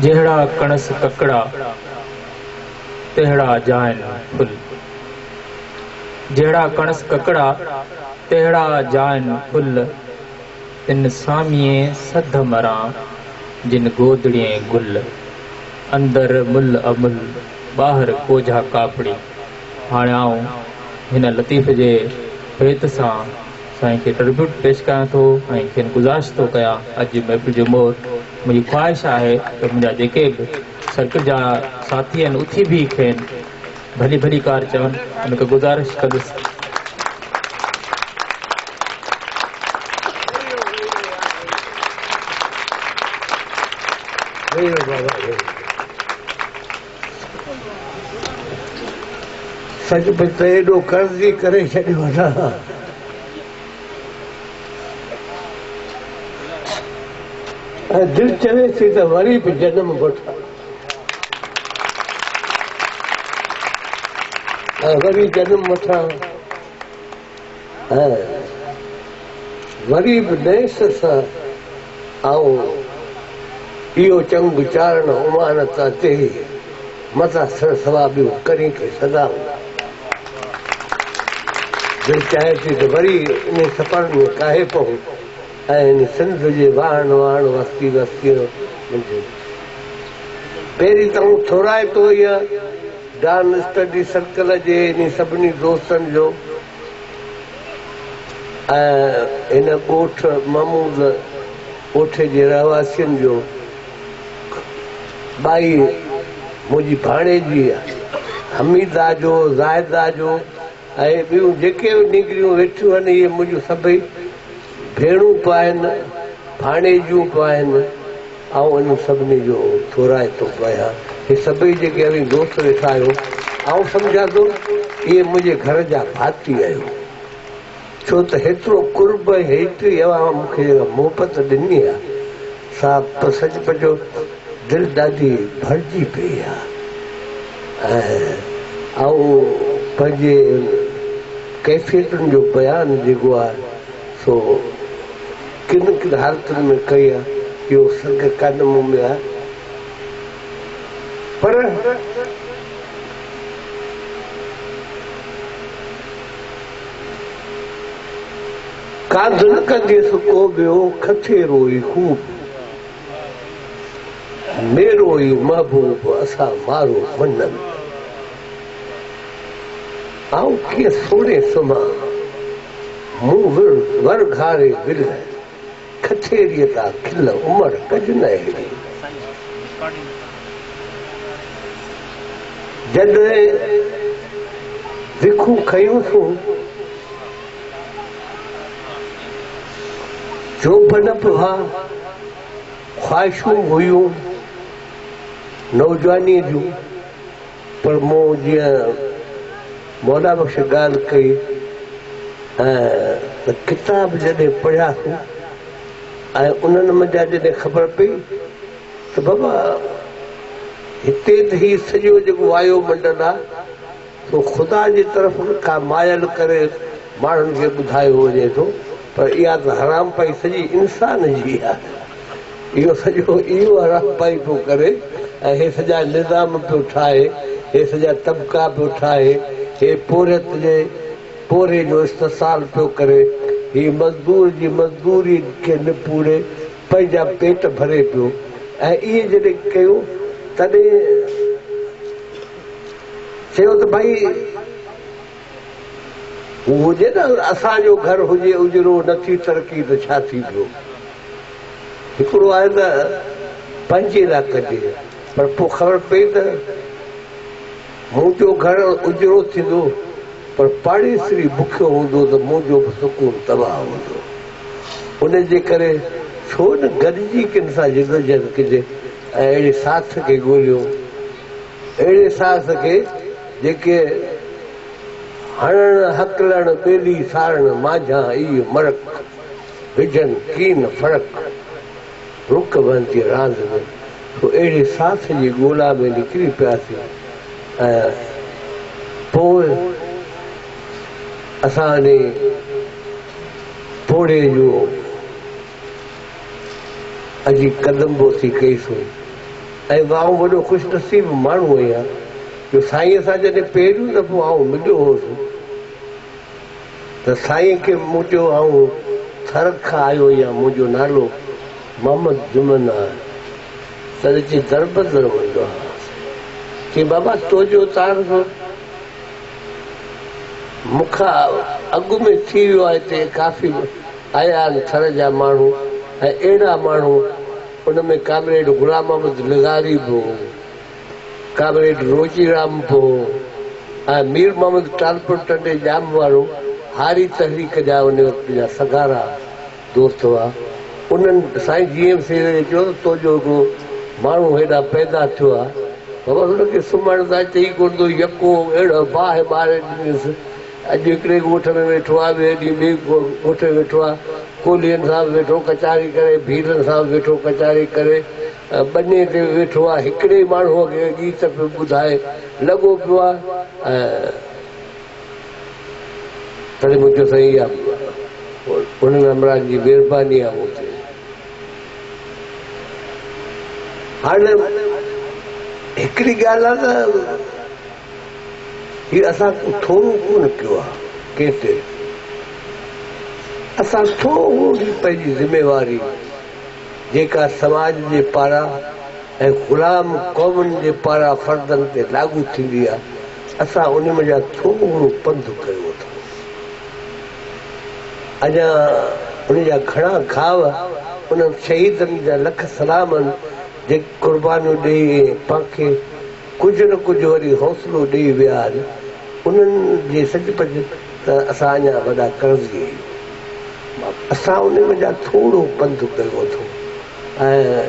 जहिड़ा कणस ककड़ा तेहड़ा जाइन फुल, जहिड़ा कणस ककड़ा तेहड़ा जाइन फुल, तिन सामिये सध मरां जिन गोदड़िए गुल, अंदर मुल अमुल ॿाहिर कोझा कापड़ी। हाणे आऊं हिन लतीफ़ जे भेत सां साईं खे ट्रिब्यूट पेश कयां थो ऐं खेनि गुज़ारिश थो कयां अॼु महफ़िल जो मोर। मुंहिंजी ख़्वाहिश आहे त मुंहिंजा जेके बि सर्किट जा साथी आहिनि उथी बि खेनि भली भली कार चवनि, उनखे गुज़ारिश कंदुसि। सच में त एॾो कर्ज़ी करे छॾियो न, ऐं दिलि चवे थी त वरी बि जनम वठां, ऐं वरी जनम वठां, ऐं वरी बि नेस सां आऊं इहो चंगु चारण उमानता ते मथां सर सवा ॿियो करी के सदा। दिलि चाहे थी त वरी इन सफ़र में काहे पऊं ऐं इन सिंध जे वाहण वाहण वस्ती वस्ती पहिरीं त हूं थोराए थो इहा डान स्टडी सर्कल जे इन सभिनी दोस्तनि जो ऐं हिन ॻोठ महमूद ॻोठे जे रहवासियुनि जो, बाई मुंहिंजी भाणेजी हमीदा जो, ज़ाइदा जो ऐं ॿियूं जेके बि निकिरियूं वेठियूं आहिनि, इहे मुंहिंजूं सभई भेणूं पिया आहिनि, भाणेजियूं पिया आहिनि, ऐं इन सभिनी जो थोराए थो पिया। हे सभई जेके अभी दोस्त वेठा आहियो, आउं सम्झां थो इहे मुंहिंजे घर जा भाती आहियो, छो त हेतिरो कुर्ब हेठि मूंखे मोहबत ॾिनी आहे, सा सच पंहिंजो दिलि ॾाढी भरिजी पई आहे। ऐं पंहिंजे कैफ़ियतुनि जो बयानु जेको आहे सो किन किन हालतुनि में कई आहे, इहो संग कदम में आहे, पर कांध न कंदीसि को ॿियो खथेरो ई खूब, मेरो ई महबूब असां मारो मनन, आऊं कीअं सोणे सुम्हां मूं वर घारे विल, खथेरीअ तां खिल उमर कज न अहिड़ी। जॾहिं विखूं खयूंसूं जोब न पिया, ख़्वाहिशूं हुयूं नौजवानी जूं, पर मूं जीअं मौला बख़्श ॻाल्हि कई ऐं किताब जॾहिं पढ़ियासीं ऐं उन्हनि मुंहिंजा जॾहिं ख़बर पई त बाबा हिते त ही सॼो जेको वायुमंडल आहे सो ख़ुदा जी तरफ़ खां मायल करे माण्हुनि खे ॿुधायो वञे थो, पर इहा त हराम पाई सॼी इंसान जी आहे, इहो सॼो इहो हराम पाई पियो करे, ऐं हे सॼा निज़ाम पियो ठाहे, हे सॼा तबिका पियो ठाहे, हे पोरियत जे पोरे जो इस्तेसाल पियो करे, ही मज़दूर जी मज़दूरी खे निपूरे पंहिंजा पेट भरे पियो, ऐं इहे जॾहिं कयो तॾहिं चयो त भई हू हुजे न, असांजो घर हुजे उजरो नथी तरक़ी त छा थी पियो, हिकिड़ो आहे न पंहिंजे लाइ कजे, पर पोइ ख़बर पई त मुंहिंजो घर उजरो थींदो पर पाड़ेसरी बुखियो हूंदो त मुंहिंजो बि सुकून तबाह हूंदो, उनजे करे छो न गॾिजी किन सां जिदोजहद कजे ऐं अहिड़े साथ खे ॻोल्हियो, अहिड़े साथ खे जेके हणण हकलण ॿेली सारण माझा इहो मरक विझनि कीन फ़र्क़ु रुक बंदी राज़ में, तो अहिड़े साथ जी ॻोल्हा में निकिरी पियासीं। ऐं पोइ असां ने पोड़े जो अॼु कदम बोसी कईसूं ऐं आउं वॾो ख़ुशनसीब माण्हू आहियां जो साईंअ सां जॾहिं पहिरियों दफ़ो आउं मिलियो हुउसि त साईं खे मूं चयो आउं थर खां आयो आहियां, मुंहिंजो नालो मोहम्मद जुमन आहे। तॾहिं चई दरबदर वेंदो आहे। चई बाबा तुंहिंजो तार मूंखां अॻु में थी वियो आहे। हिते काफ़ी आया आहिनि थर जा माण्हू ऐं अहिड़ा माण्हू, उनमें कामरेड गुलाम अहमद लिगारी बि हो, कामरेड रोजीराम बि हो, ऐं मीर मोहम्मद टालपुर टंडे जाम वारो हारी तहरीक जा उन वक़्त जा सगारा दोस्त हुआ। उन्हनि साईं GMC चयो तुंहिंजो हिकिड़ो माण्हू हेॾा पैदा थियो आहे, बाबा हुनखे सुम्हण था चई कोन थो, यको अहिड़ो बाहि ॿारे ॾिनसि। अॼु हिकिड़े ॻोठ में वेठो आहे, ॿिए ॾींहुं ॿिए ॻोठ में वेठो आहे, कोलियनि सां वेठो कचारी करे, भीलनि सां वेठो कचारी करे, बने ते वेठो आहे, हिकिड़े माण्हूअ खे गीत पियो ॿुधाए लॻो पियो आहे। तॾहिं मुंहिंजो सही आहे, उन्हनि अमरान जी महिरबानी आहे मूं ते। हाणे हिकिड़ी ॻाल्हि आहे त हीअ असां थोरो कोन कयो आहे कंहिं ते, असां थोरी पंहिंजी ज़िमेवारी जेका समाज जे पारां ऐं ग़ुलाम क़ौमुनि जे पारां फ़र्दनि ते लागू थींदी आहे, असां उन में जा थोरो पंधु कयो अथऊं। अञा उन जा घणा घाव उन्हनि शहीदनि जा लख सलाम आहिनि जेके क़ुर्बानियूं ॾेई पाणखे कुझु न कुझु वरी हौसलो ॾेई विया आहिनि। उन्हनि जे सचपच त असां अञा वॾा कर्ज़ी आहियूं, असां उन में जा थोरो पंधु कयो अथऊं। ऐं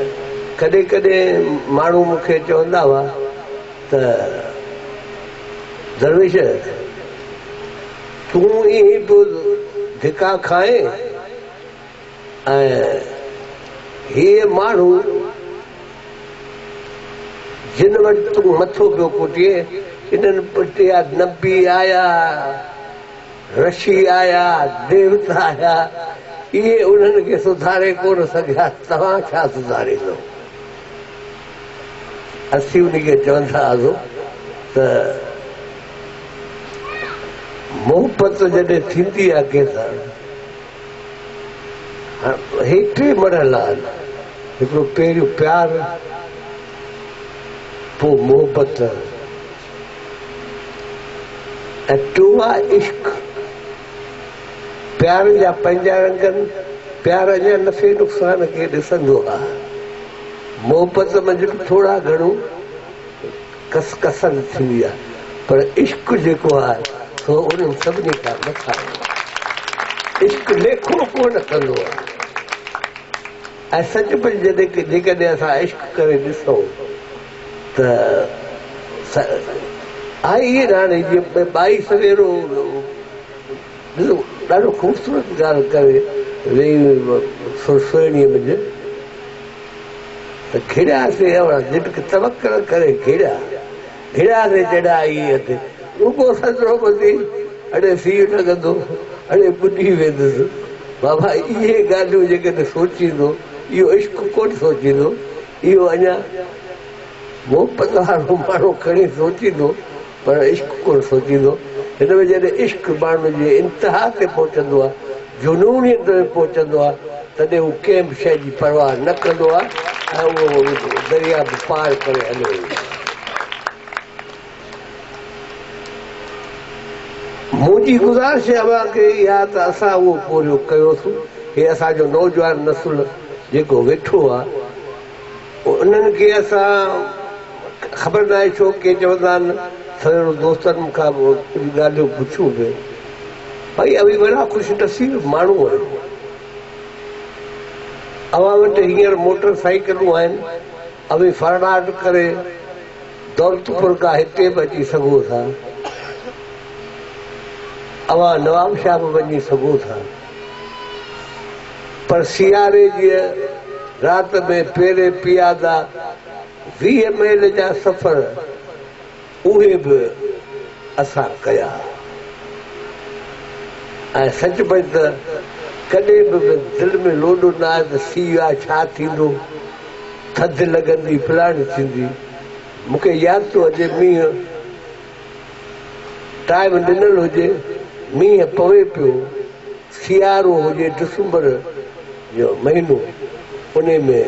कॾहिं कॾहिं माण्हू मूंखे चवंदा हुआ त दरवेश तूं ईअं पियो धिका खाए ऐं हे माण्हू जिन वटि तूं मथो पियो कुटीअ, इन्हनि पुटिया नबी आया, ऋषि आया, देवता आया, इहे उन्हनि खे सुधारे कोन सघिया, तव्हां छा सुधारींदो? असीं उनखे चवंदा हुआसीं त मोहबत जॾहिं थींदी आहे कंहिंसां, हे टे मरहला आहिनि, हिकिड़ो पहिरियों प्यारु, पोइ मोहबत ऐं टियों आहे इश्क। प्यार जा पंहिंजा रंग आहिनि, प्यार अञा नफ़े नुक़सान खे ॾिसंदो आहे, मोहबत मंझि बि थोरा घणो कसर थींदी आहे, पर इश्क जेको आहे सो उन्हनि सभिनी खां मथां आहे। इश्क लेखो कोन कंदो आहे। ऐं सचमुच जेकॾहिं असां इश्क करे ॾिसूं त आहे इहे हाणे जीअं बाई सवेरो ॾाढो ख़ूबसूरत ॻाल्हि करे वेही सुहिणीअ में त खिड़ियासीं, जिनखे तवक्कल करे खिड़ियासीं चढ़ाई रुगो सजड़ो ॿधी, अड़े सीउ लॻंदो, अड़े ॿुॾी वेंदुसि। बाबा इहे ॻाल्हियूं जेकॾहिं सोचींदो, इहो इश्क कोन सोचींदो, इहो अञा मोहबत वारो माण्हू खणी सोचींदो, पर इश्क कोन सोचींदो। हिन में जॾहिं इश्क माण्हू जे इंतिहा ते पहुचंदो आहे, जुनूनियत में पहुचंदो आहे, तॾहिं हू कंहिं बि शइ जी परवाह न कंदो आहे ऐं उहो दरिया बि पार करे हले वेंदो। मुंहिंजी गुज़ारिश अव्हांखे इहा त असां उहो पूरो कयोसीं। हे असांजो नौजवान नसुल जेको वेठो आहे, उन्हनि खे असां ख़बर न आहे छो के चवंदा आहिनि, सवेरो दोस्तनि मूंखां कुझु ॻाल्हियूं पुछियूं पिए, भई अभी वॾा ख़ुशि नसीब माण्हू आहिनि, अव्हां वटि हींअर मोटर साइकिलूं आहिनि, अभी फरनाट करे दौलतपुर खां हिते बि अची सघो था, अव्हां नवाबशाह बि वञी सघो था, पर सियारे जी राति में पेरे पियादा 20 मील जा सफ़र उहे बि असां कया। ऐं सचमुच त कॾहिं बि दिलि में लोॾो न आहे त सीउ आहे छा थींदो, थधि लॻंदी फलाणी थींदी। मूंखे यादि थो अचे मींहुं टाइम ॾिनल हुजे, मींहुं पवे पियो, सियारो हुजे, डिसंबर जो महीनो, उन में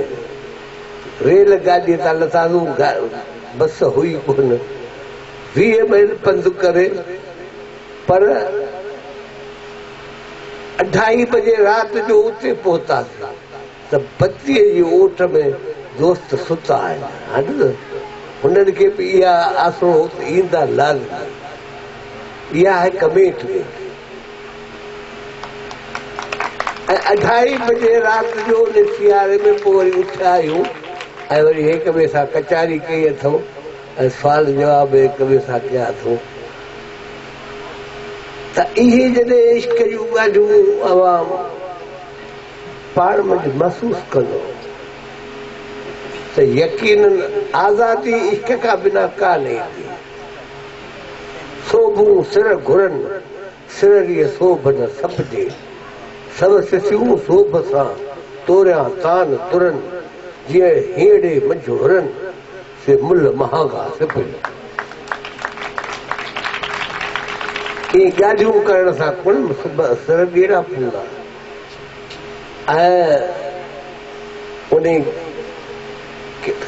रेल गाॾीअ तां लथासीं, बस हुई कोन, 20 मील पंधु करे, पर 2:30 बजे राति जो उते पहुतासीं त बत्तीअ जी ओठ में दोस्त सुता आहिनि। हाणे हुननि खे बि इहा आसरो ईंदा लाज़मी, इहा आहे कमेट में। ऐं 2:30 बजे राति जो उन सियारे में पोइ वरी उथिया आहियूं ऐं वरी हिक ॿिए सां कचारी कई अथऊं ऐं सुवाल जवाब हिक ॿिए सां कया अथऊं। त इहे जॾहिं इश्क जूं ॻाल्हियूं अवाम पाण में महसूस कंदो त यकीनन आज़ादी इश्क खां बिना कान्हे। सोभूं सिर घुरनि, सिरड़ीअ सोभ न सभजे, सभ सिसियूं सोभ सां तोरियां तान तुरनि, जीअं हीअड़े मंझि हुरनि से मुल महांगा सिपनि। इहे ॻाल्हियूं करण सां कुल सिर ॻेड़ा पवंदा। ऐं उन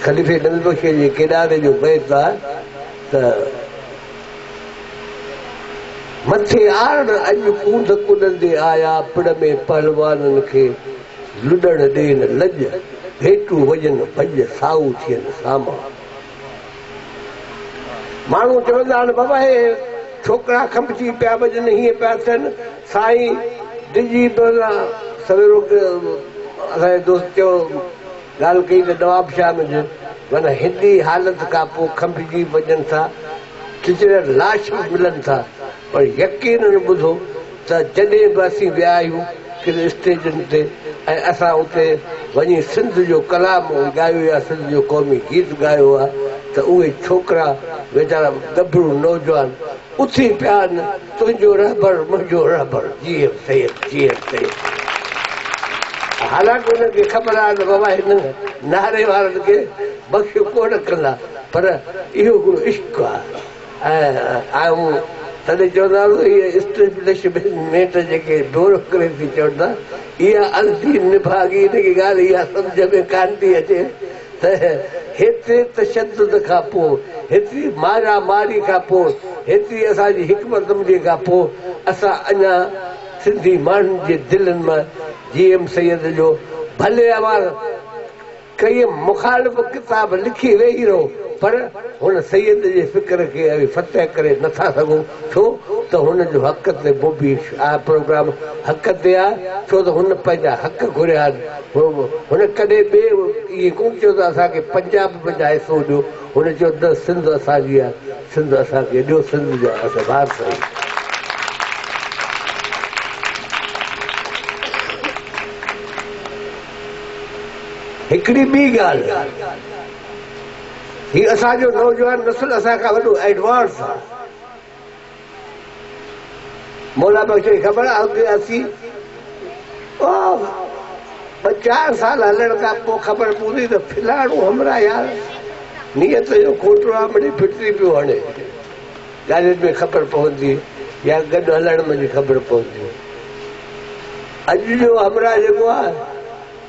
ख़लीफ़े नंदबख्श जे किनारे जो बैत आहे त मथे आरण अॼु कूंद कुॾंदे आया, पिड़ में पहलवाननि खे लुॾण ॾेन लॼ, हेठूं वञनि भॼ साऊ थियनि सामा। माण्हू चवंदा आहिनि बाबा हे छोकिरा खंभजी पिया वञनि, हीअं पिया थियनि। साईं डिॼी सवेरो असांजे दोस्त चयो ॻाल्हि कई त नवाब शाह में माना हेॾी हालत खां पोइ खंभजी वञनि था, टिचर लाश मिलनि था, पर यकीन ॿुधो त जॾहिं बि असीं विया आहियूं किथे स्टेजनि ते ऐं असां उते वञी सिंध जो कलाम ॻायो या सिंध जो क़ौमी गीत ॻायो आहे त उहे छोकिरा वीचारा गभरू नौजवान उथी पिया आहिनि, तुंहिंजो रहबर मुंहिंजो रहबर, जीअं सैयद जीअं सैयद। हालांकि हुनखे ख़बर आहे त बाबा हिन नारे वारनि खे बख़्श कोन कंदा, पर इहो हिकिड़ो इश्क आहे। ऐं तॾहिं चवंदा इहे इस्टेब्लिशमेंट जेके ब्यूरोक्रेसी चवंदा, इहा अलसी निभागी, हिनखे ॻाल्हि इहा सम्झ में कान थी अचे त हेतिरे तशद्दुद खां पोइ, हेतिरी मारा मारी खां पोइ, हेतिरी असांजी हिकमत अमली खां पोइ असां अञा सिंधी माण्हुनि जे दिलनि मां जीएम सैयद जो भले अवां कई मुखालिफ़ किताब लिखी वेही रहो, पर हुन सैयद जे फ़िक्र खे फतह करे नथा सघूं। छो त हुन जो हक़ ते बोबी आहे, प्रोग्राम हक़ ते आहे, छो त हुन पंहिंजा हक़ घुरिया आहिनि। हुन कॾहिं ॿिए इहे कोन चयो त असांखे पंजाब पंहिंजा हिसो ॾियो, हुन चयो त सिंध असांजी आहे, सिंध असांखे ॾियो, सिंध जा असां वारस आहियूं। हिकिड़ी ॿी ॻाल्हि, हीउ असांजो नौजवान नस्ल असांखां वॾो एडवांस आहे। मौला बख्श खे ख़बर आहे अॻे असीं 4 साल हलण खां पोइ ख़बर पवंदी त फिलाणो हमरा यार नियत जो खोटो आहे, मिड़ी फिटरी पियो हणे, ॻाल्हियुनि में ख़बर पवंदी या गॾु हलण में ख़बर पवंदी। अॼु जो हमरा जेको आहे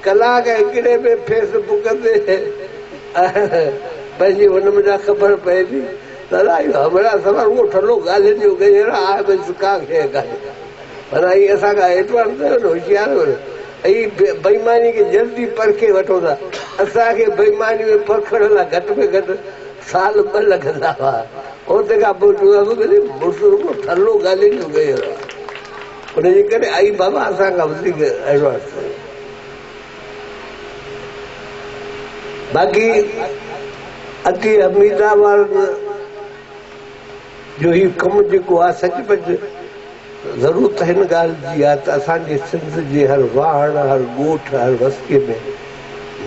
कलाक हिकिड़े में फेसबुक ते पंहिंजी हुन में ख़बर पए थी दादा इहो हमरा सवाल उहो ठलो ॻाल्हियुनि जो गजर आहे बसि का शइ कान्हे। माना हीअ असांखां एडवांस आहियो न, होशियार आहियो न, ऐं बेईमानी खे जल्दी परखे वठो था। असांखे बेईमानी में परखण लाइ घटि में घटि साल 2 लॻंदा हुआ, उते खां पोइ चवंदा ठलो ॻाल्हियुनि जो गजर आहे। उनजे करे आई बाबा असांखां वधीक एडवांस आहियो। बाक़ी अति अमीदाबाद जो ही कमु जेको आहे सचमुच ज़रूरत हिन ॻाल्हि जी आहे त असांजे सिंध जे हर वाहण, हर ॻोठ, हर बस्तीअ में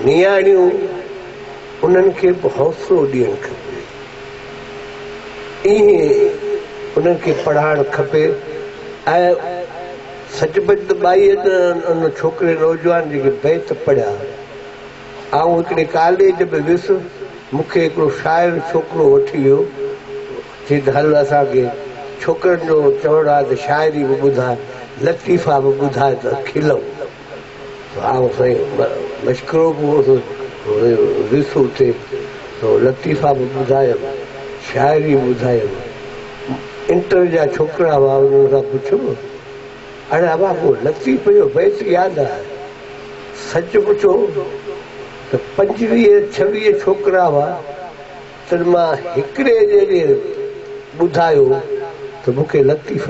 नियाणियूं उन्हनि खे बि हौसलो ॾियणु खपे, ईअं उन्हनि खे पढ़ाइणु खपे। ऐं सचमुच त ॿाई उन छोकिरे नौजवान जेके बैत पढ़िया आउं हिकिड़े कॉलेज में वियुसि, मूंखे हिकिड़ो शाइर छोकिरो वठी वियो, चई त हल असांखे छोकिरनि जो चवणु आहे त शाइरी बि ॿुधाए, लतीफ़ा बि ॿुधाए त खिलऊं। आउं साईं मश्किरो बि वियुसि उते, लतीफ़ा बि ॿुधायमि, शाइरी बि ॿुधायमि। इंटर जा छोकिरा हुआ, उन्हनि खां पुछियो, अड़े अबा को लतीफ़ जो बैत यादि आहे? सच पुछो त 25-26 छोकिरा हुआ, त मां हिकिड़े जहिड़े ॿुधायो त मूंखे लतीफ़